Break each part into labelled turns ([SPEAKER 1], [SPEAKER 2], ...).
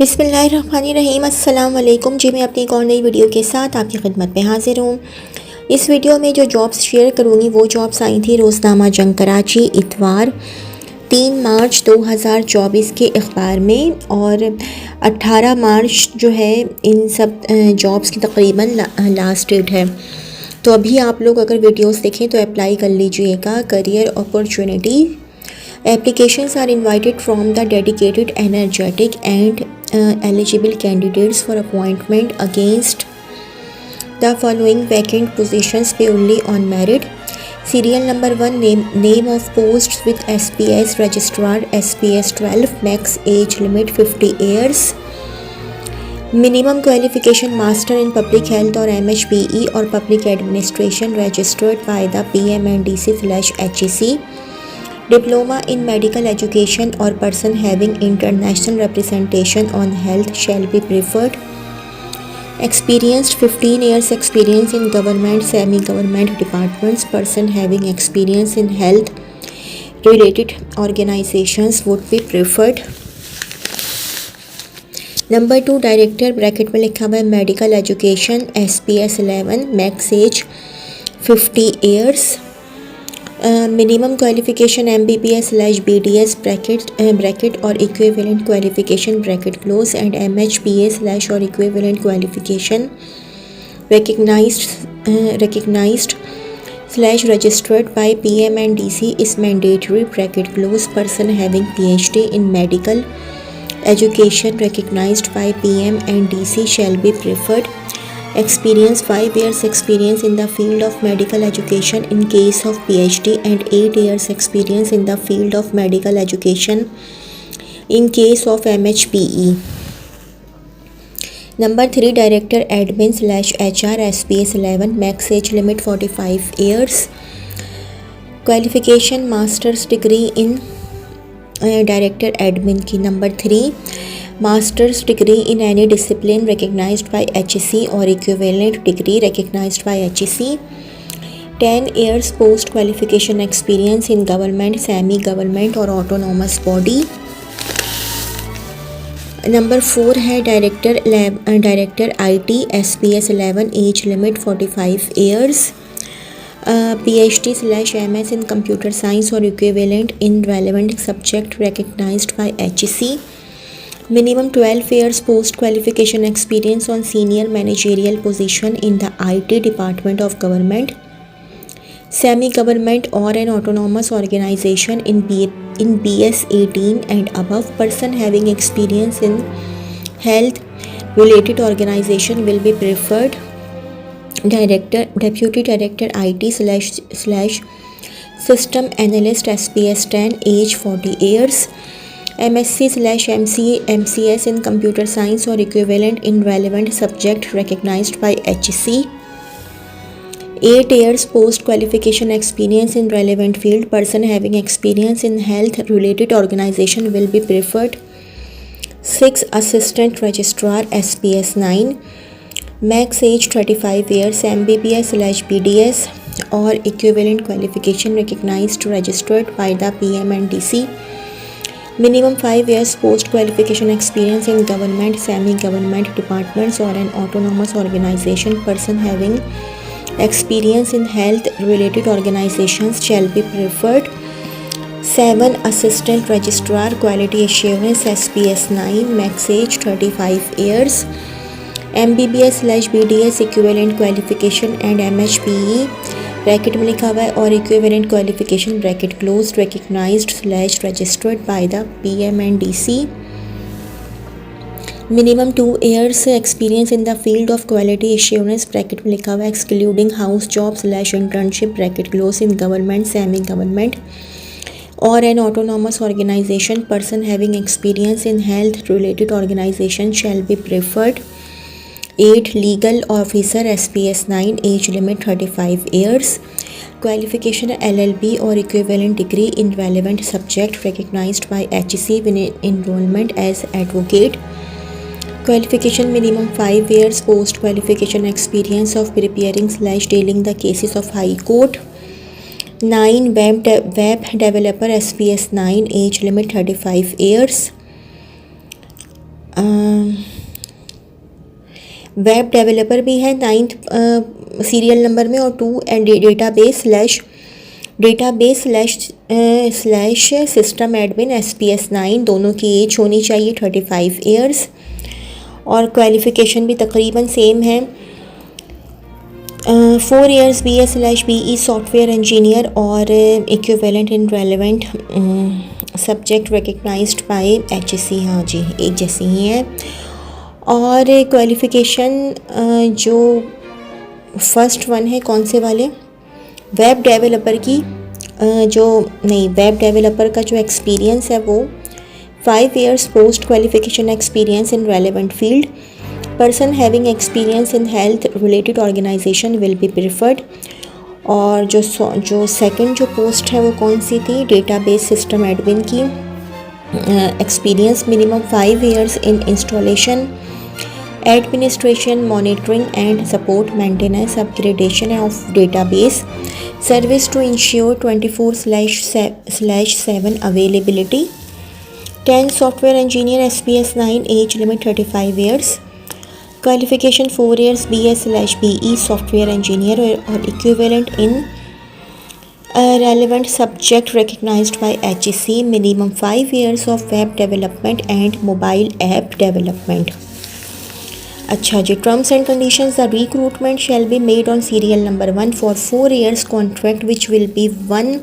[SPEAKER 1] बिस्मिल्लाहिर्रहमानिर्रहीम। अस्सलाम वालेकुम जी। मैं अपनी एक और नई वीडियो के साथ आपकी खिदमत में हाजिर हूँ। इस वीडियो में जो जॉब्स शेयर करूँगी वो जॉब्स आई थी रोज़नामा जंग कराची इतवार 3 मार्च 2024 के अखबार में, और 18 मार्च जो है इन सब जॉब्स की तकरीबन लास्ट डेट है। तो अभी आप लोग अगर वीडियोस देखें तो अप्लाई कर लीजिएगा। Career opportunity applications are invited from the dedicated, energetic and eligible candidates for appointment against the following vacant positions purely on merit. Serial number 1, name of posts with SPS registrar, SPS 12, max age limit 50 years, minimum qualification master in public health or MHPE or public administration registered by the PMNDC/HEC. Diploma in medical education or person having international representation on health shall be preferred. Experienced 15 years experience in government, semi-government departments. Person having experience in health related organizations would be preferred. Number 2, director bracket में लिखा हुआ है medical education, SPS 11, max age 50 years. Minimum qualification MBBS/BDS bracket और equivalent qualification bracket close and MHPA/ और equivalent qualification recognized/registered by PMNDC is mandatory bracket close. Person having PhD in medical education recognized by PMNDC shall be preferred. Experience 5 years experience in the field of medical education in case of PhD and 8 years experience in the field of medical education in case of MHPE. Number 3, director admin/HR, SPS 11, max age limit 45 years. Qualification master's degree in director admin की. Number 3, master's degree in any discipline recognized by HEC or equivalent degree recognized by HEC. 10 years post qualification experience in government, semi-government or autonomous body. Number 4 है director IT, SPS 11, age limit 45 years. PhD/MS in computer science or equivalent in relevant subject recognized by HEC. Minimum 12 years post qualification experience on senior managerial position in the IT department of government, semi government or an autonomous organization in BS 18 and above. Person having experience in health related organization will be preferred. Deputy director IT/system analyst, SPS 10, age 40 years. MSc/MCS in computer science or equivalent in relevant subject recognized by HEC. 8 years post qualification experience in relevant field. Person having experience in health related organization will be preferred. 6, assistant registrar, SPS 9, max age 35 years. MBBS/BDS or equivalent qualification recognized registered by the PMNDC. Minimum 5 years post qualification experience in government, semi-government departments or an autonomous organization. Person having experience in health related organizations shall be preferred. 7, assistant registrar quality assurance, SPS 9, max age 35 years. MBBS/BDS equivalent qualification and MHPE bracket में लिखा हुआ है और equivalent qualification bracket close recognized/registered by the PMNDC. Minimum 2 years experience in the field of quality assurance bracket में लिखा हुआ है excluding house job internship bracket close in government, semi government और an autonomous organisation. Person having experience in health related organisation shall be preferred. 8, legal officer, SPS 9, age limit 35 years. Qualification LLB or equivalent degree in relevant subject recognized by HEC with enrollment as advocate. Qualification minimum 5 years post qualification experience of preparing/dealing the cases of High Court. 9, web developer, SPS 9, age limit 35 years. Web developer भी है 9th serial number में, और 2 and database / system admin SPS 9। दोनों की as होनी चाहिए 35 years, और qualification भी तकरीबन सेम है। 4 years BA/BE सॉफ्टवेयर इंजीनियर और equivalent in relevant subject recognised by HSC। हाँ जी, एक जैसी ही है। और क्वालिफ़िकेशन जो फर्स्ट वन है, कौन से वाले, वेब डेवलपर की वेब डेवलपर का जो एक्सपीरियंस है वो 5 years post qualification experience in relevant field. Person having experience in health related organisation will be preferred. और जो सेकंड जो पोस्ट है वो कौन सी थी, डेटाबेस सिस्टम एडमिन की। Experience minimum 5 years in installation, administration, monitoring and support, maintenance, upgradation of database, service to ensure 24/7 availability. 10 software engineer SPS 9, age limit 35 years। Qualification 4 years BA/BE software engineer और equivalent in relevant subject recognised by HSC। Minimum 5 years of web development and mobile app development. अच्छा जी, terms and conditions, the recruitment shall be made on serial number 1 for 4 years contract which will be 1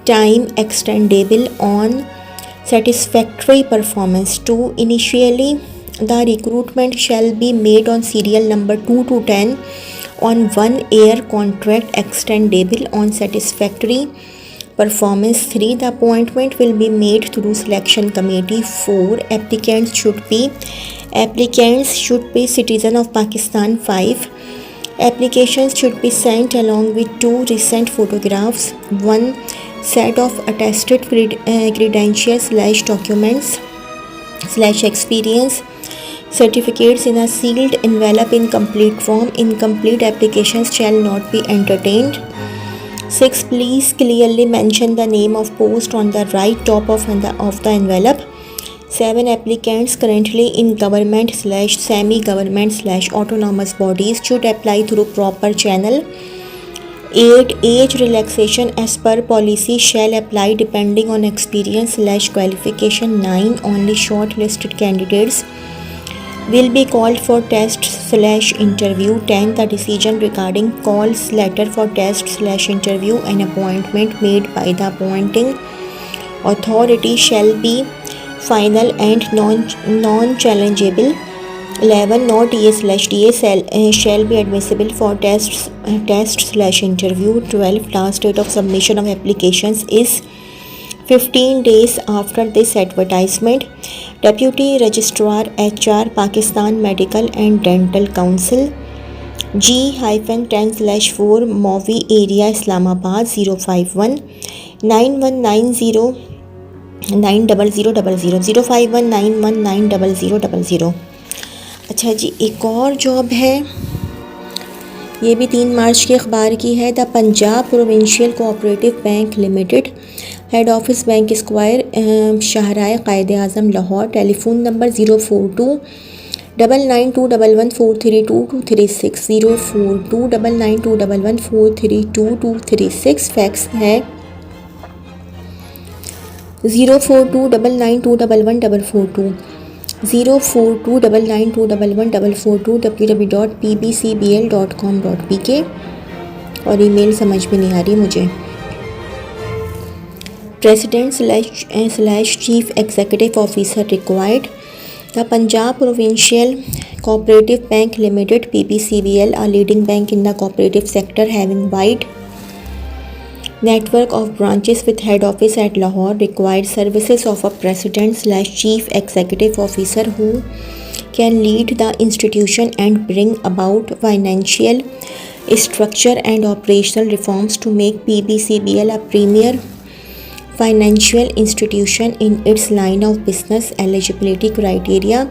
[SPEAKER 1] time extendable on satisfactory performance. 2. Initially, the recruitment shall be made on serial number 2 to 10 on 1 year contract extendable on satisfactory performance. 3. The appointment will be made through selection committee. 4. Applicants should be citizen of Pakistan. 5. Applications should be sent along with 2 recent photographs, 1 set of attested credentials / documents / experience certificates in a sealed envelope in complete form. Incomplete applications shall not be entertained. 6. Please clearly mention the name of post on the right top of the envelope. 7. Applicants currently in government / semi-government / autonomous bodies should apply through proper channel. 8. Age relaxation as per policy shall apply depending on experience / qualification. 9. Only shortlisted candidates will be called for test / interview. 10. The decision regarding calls, letter for test / interview and appointment made by the appointing authority shall be final and non-challengeable. 11. No TA/DA shall be admissible for test / interview. 12. Last date of submission of applications is 15 days after this advertisement. Deputy Registrar HR, Pakistan Medical and Dental Council, G-10/4, Movi Area, Islamabad, 051 9190 90000 051 919 0000। अच्छा जी, एक और job है, ये भी 3 मार्च के अखबार की है। The Punjab provincial cooperative bank limited, head office bank square, Shahrah Quaid Azam, Lahore. Telephone number 04299211432 04299211432 fax है 04299211442 04299211442 www.pbcbl.com.pk। और ईमेल समझ में नहीं आ रही मुझे। President / chief executive officer required. The Punjab provincial cooperative bank limited PPCBL, a leading bank in the cooperative sector having wide network of branches with head office at Lahore, required services of a president / chief executive officer who can lead the institution and bring about financial structure and operational reforms to make PBCBL a premier financial institution in its line of business. Eligibility criteria: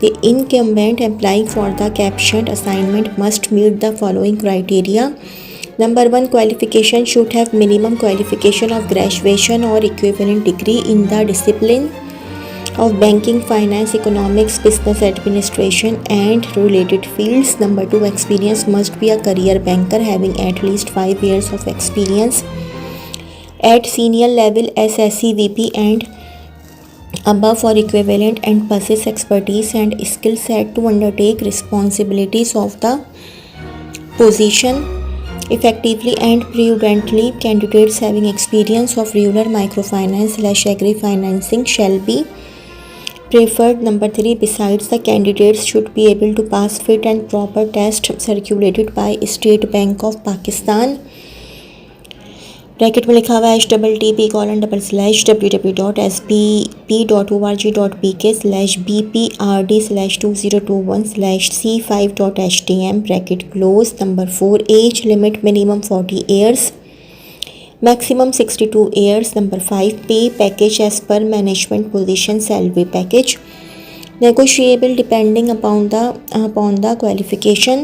[SPEAKER 1] the incumbent applying for the captioned assignment must meet the following criteria. Number 1, qualification should have minimum qualification of graduation or equivalent degree in the discipline of banking, finance, economics, business administration and related fields. Number 2, experience must be a career banker having at least 5 years of experience at senior level SSC, VP and above for equivalent and possess expertise and skill set to undertake responsibilities of the position effectively and prudently. Candidates having experience of rural microfinance/agri financing shall be preferred. Number 3, besides the candidates should be able to pass fit and proper test circulated by State Bank of Pakistan. Bracket में लिखा हुआ है http://www.sbp.org.pk/bprd/2021/c5.htm bracket close. Number 4, age limit minimum 40 years maximum 62 years. Number 5, pay package as per management position salary package negotiable depending upon the qualification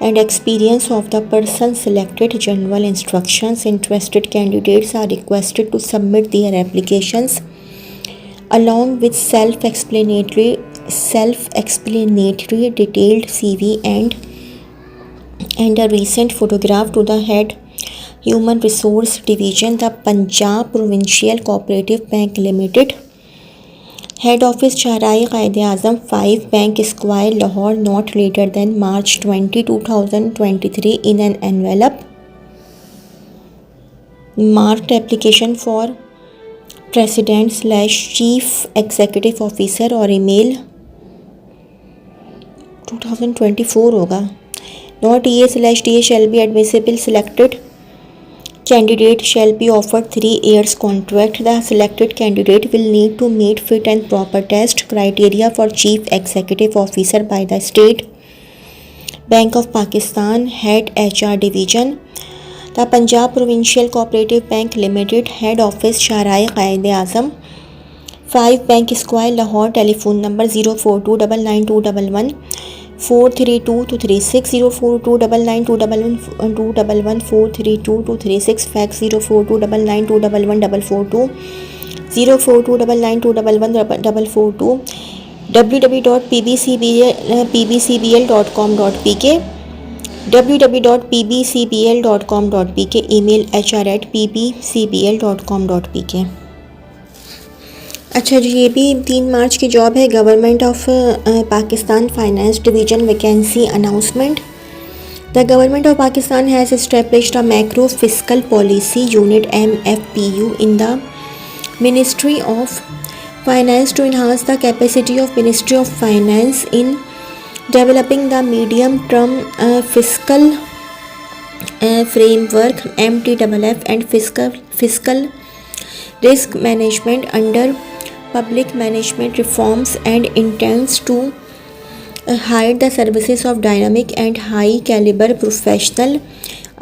[SPEAKER 1] and experience of the person selected. General instructions: interested candidates are requested to submit their applications along with self-explanatory detailed CV and a recent photograph to the head Human Resource Division, the Punjab Provincial Cooperative Bank Limited, Head Office Chahrae Quaid-e-Azam 5 Bank Square, Lahore, not later than March 20, 2023 in an envelope marked application for President/Chief Executive Officer or email 2024 होगा. Not EA/TA shall be admissible. Selected candidate shall be offered 3 years contract. The selected candidate will need to meet fit and proper test criteria for Chief Executive Officer by the State Bank of Pakistan Head HR Division, the Punjab Provincial Cooperative Bank Limited, Head Office Chahrae Quaid-e-Azam 5 Bank Square, Lahore. Telephone number 0429921 432-236, 0429921 432-236, fax 04299214442, 04299214442, www.pbcbl.com.pk, www.pbcbl.com.pk, email hr@pbcbl.com.pk. अच्छा जी, ये भी 3 मार्च की job है. Government of Pakistan finance division vacancy announcement. The government of Pakistan has established a macro fiscal policy unit MFPU in the Ministry of Finance to enhance the capacity of Ministry of Finance in developing the medium term fiscal framework MTFF and fiscal risk management under public management reforms and intends to hire the services of dynamic and high caliber professional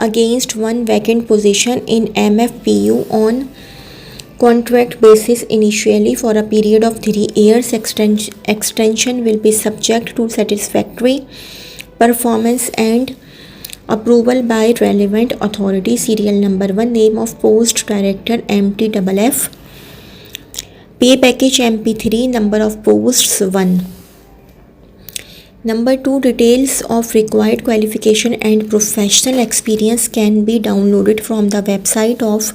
[SPEAKER 1] against one vacant position in MFPU on contract basis initially for a period of 3 years. Extension will be subject to satisfactory performance and approval by relevant authority. Serial number 1, name of post director MTFF, pay package MP3, number of posts 1. Number 2, details of required qualification and professional experience can be downloaded from the website of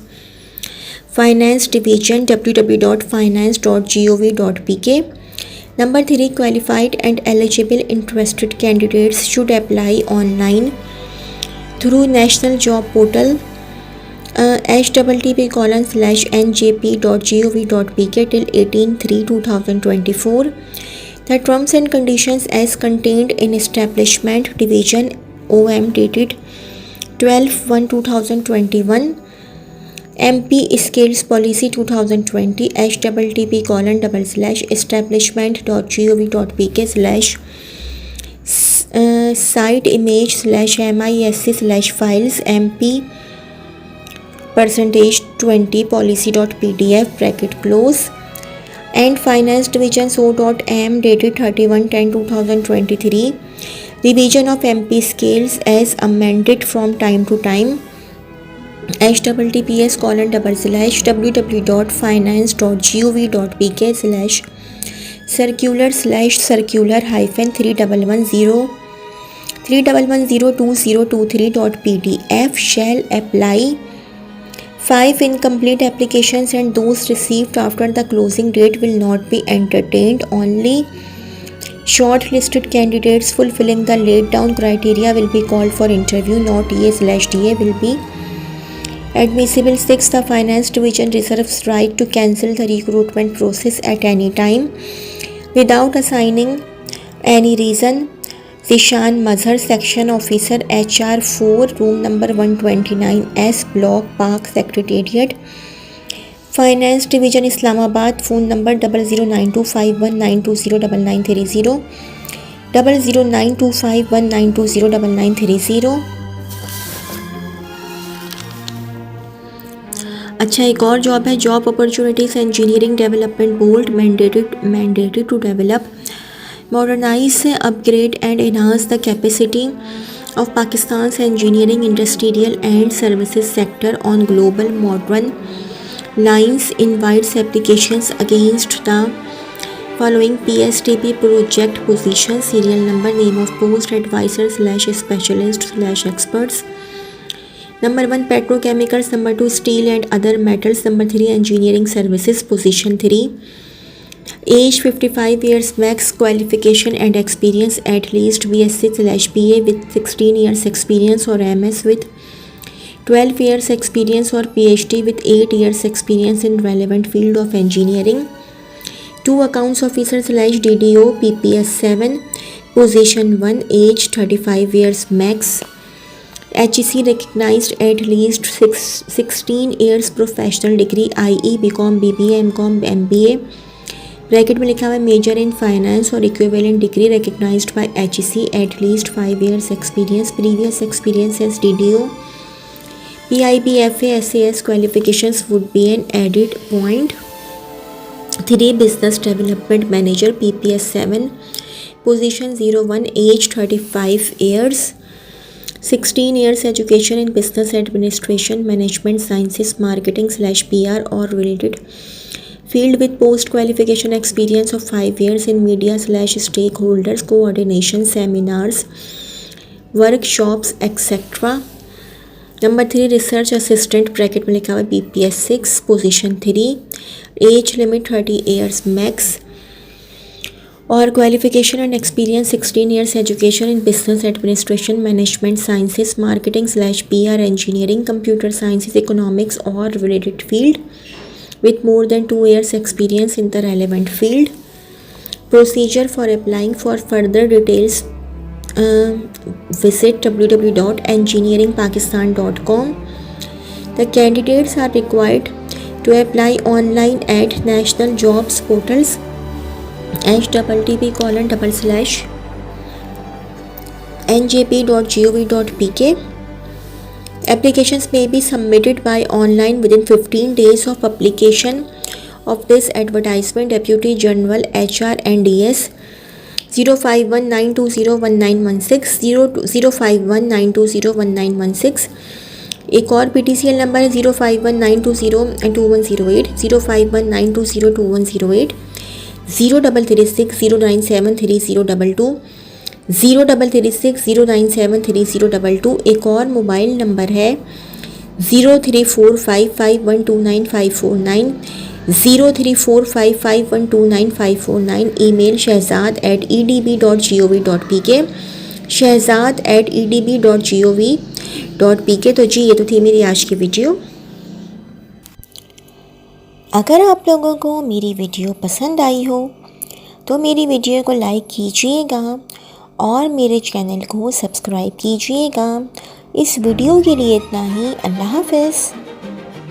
[SPEAKER 1] Finance Division, www.finance.gov.pk. Number 3, qualified and eligible interested candidates should apply online through National Job Portal http://njp.gov.pk till 18/3/2024. The terms and conditions as contained in Establishment Division OM dated 12/1/2021 MP Skills Policy 2020 http://establishment.gov.pk/site image/misc/files MP%20 policy.pdf bracket close. And Finance Division so.am dated 31/10/2023 revision of MP Scales as amended from time to time. https://www.finance.gov.pk/circular/2023 shall apply. 5 incomplete applications and those received after the closing date will not be entertained. Only shortlisted candidates fulfilling the laid down criteria will be called for interview. Not EA/DA will be admissible. 6. The Finance Division reserves right to cancel the recruitment process at any time without assigning any reason. Zishan Mazhar, Section Officer, HR 4, Room number 129S, Block Park Secretariat, Finance Division, Islamabad. Phone number 009251920930, 009251920930। अच्छा, एक और job है, job opportunities engineering development board mandated to develop, modernize, upgrade and enhance the capacity of Pakistan's engineering, industrial and services sector on global modern lines. Invites applications against the following PSTP project positions. Serial number, name of post, advisor/specialist/experts. Number 1 petrochemicals, number 2 steel and other metals, number 3 engineering services. Position 3, age 55 years max, qualification and experience at least BSc/BA with 16 years experience or MS with 12 years experience or PhD with 8 years experience in relevant field of engineering. 2 accounts officer/DDO PPS 7, position 1, age 35 years max, HEC recognized at least 16 years professional degree IE BCom BBA MCom MBA, bracket में लिखा हुआ है major in finance और equivalent degree recognised by HEC at least 5 years experience, previous experience as DDO, PIB FA SAS qualifications would be an added point. 3 business development manager PPS 7, position 01, age 35 years, 16 years education in business administration, management sciences, marketing/PR or related field with post qualification experience of 5 years in media/stakeholders coordination, seminars, workshops etc. Number 3 research assistant, bracket में लिखा हुआ है PPS 6, position 3, age limit 30 years max और qualification and experience 16 years education in business administration, management sciences, marketing/PR, engineering, computer sciences, economics or related field with more than 2 years experience in the relevant field. Procedure for applying. For further details visit www.engineeringpakistan.com. The candidates are required to apply online at national jobs portals http://njp.gov.pk. Applications may be submitted by online within 15 days of publication of this advertisement. Deputy General HR NDS 05192019160 05192019116। एक और PTCL number है 05192021008 05192021008 0336097302 0336097302। एक और mobile number है 0345512959 0345512959। Email shehzad@edb.gov.pk shehzad@edb.gov.pk। तो जी ये तो थी मेरी आज की वीडियो। अगर आप लोगों को मेरी वीडियो पसंद आई हो तो मेरी वीडियो को लाइक कीजिएगा और मेरे चैनल को सब्सक्राइब कीजिएगा। इस वीडियो के लिए इतना ही। अल्लाह हाफ़िज़।